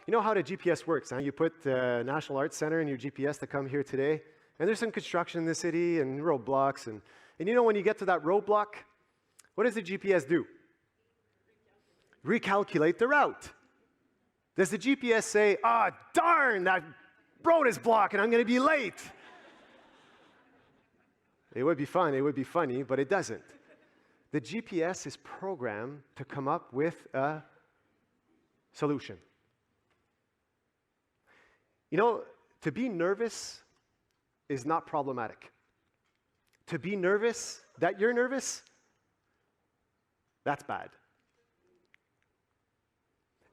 you know how the GPS works, huh? You put the National Arts Center in your GPS to come here today, and there's some construction in the city and roadblocks, and you know when you get to that roadblock, what does the GPS do? Recalculate the route. Does the GPS say, darn, that road is blocked and I'm going to be late? It would be fun, it would be funny, but it doesn't. The GPS is programmed to come up with a solution. You know, to be nervous is not problematic. To be nervous, that you're nervous, that's bad.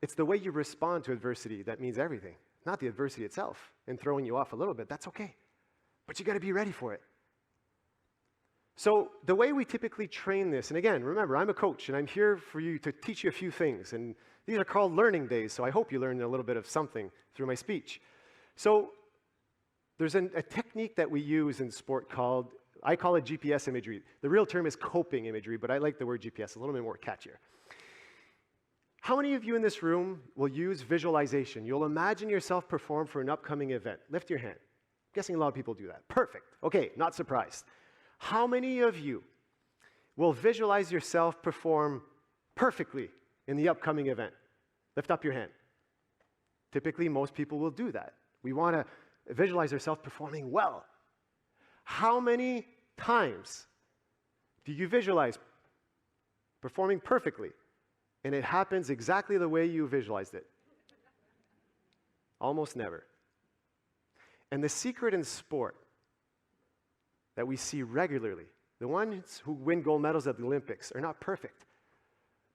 It's the way you respond to adversity that means everything, not the adversity itself. And throwing you off a little bit, that's okay. But you got to be ready for it. So the way we typically train this, and again, remember, I'm a coach, and I'm here for you to teach you a few things. And these are called learning days, so I hope you learned a little bit of something through my speech. So there's a technique that we use in sport called, I call it GPS imagery. The real term is coping imagery, but I like the word GPS, a little bit more catchier. How many of you in this room will use visualization? You'll imagine yourself perform for an upcoming event. Lift your hand. I'm guessing a lot of people do that. Perfect. Okay, not surprised. How many of you will visualize yourself perform perfectly in the upcoming event? Lift up your hand. Typically, most people will do that. We want to visualize ourselves performing well. How many times do you visualize performing perfectly and it happens exactly the way you visualized it? Almost never. And the secret in sport that we see regularly, the ones who win gold medals at the Olympics are not perfect.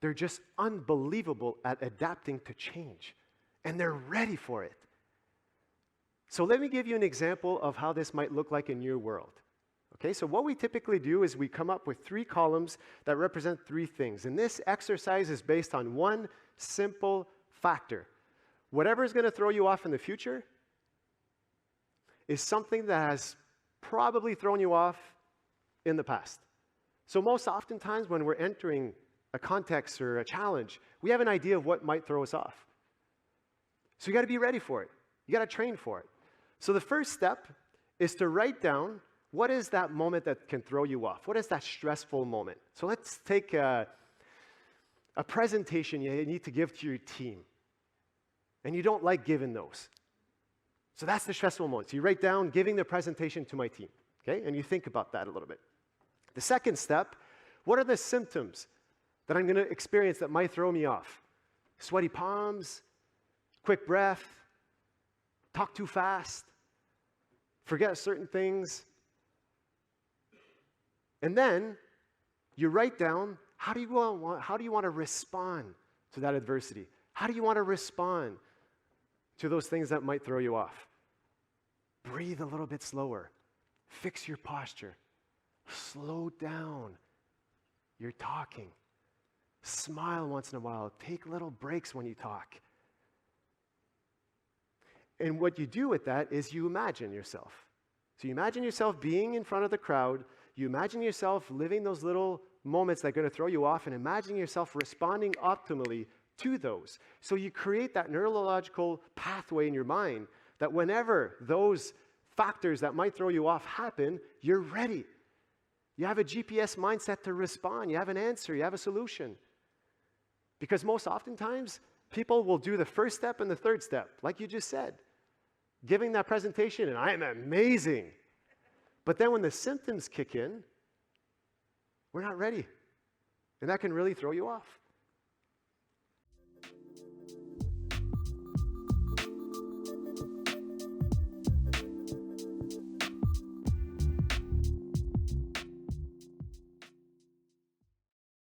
They're just unbelievable at adapting to change, and they're ready for it. So let me give you an example of how this might look like in your world. Okay, so what we typically do is we come up with 3 columns that represent 3 things, and this exercise is based on one simple factor. Whatever is going to throw you off in the future is something that has probably thrown you off in the past. So most oftentimes when we're entering a context or a challenge, we have an idea of what might throw us off. So you got to be ready for it. You got to train for it. So the first step is to write down what is that moment that can throw you off. What is that stressful moment? So let's take a presentation you need to give to your team, and you don't like giving those. So that's the stressful moment. So you write down giving the presentation to my team, okay? And you think about that a little bit. The second step, what are the symptoms that I'm going to experience that might throw me off? Sweaty palms, quick breath, talk too fast, forget certain things. And then you write down how do you want to respond to that adversity? How do you want to respond to those things that might throw you off? Breathe a little bit slower. Fix your posture. Slow down your talking. Smile once in a while. Take little breaks when you talk. And what you do with that is you imagine yourself. So you imagine yourself being in front of the crowd. You imagine yourself living those little moments that are going to throw you off, and imagine yourself responding optimally to those. So you create that neurological pathway in your mind that whenever those factors that might throw you off happen, you're ready. You have a GPS mindset to respond. You have an answer. You have a solution. Because most oftentimes, people will do the first step and the third step, like you just said. Giving that presentation, and I am amazing. But then when the symptoms kick in, we're not ready. And that can really throw you off.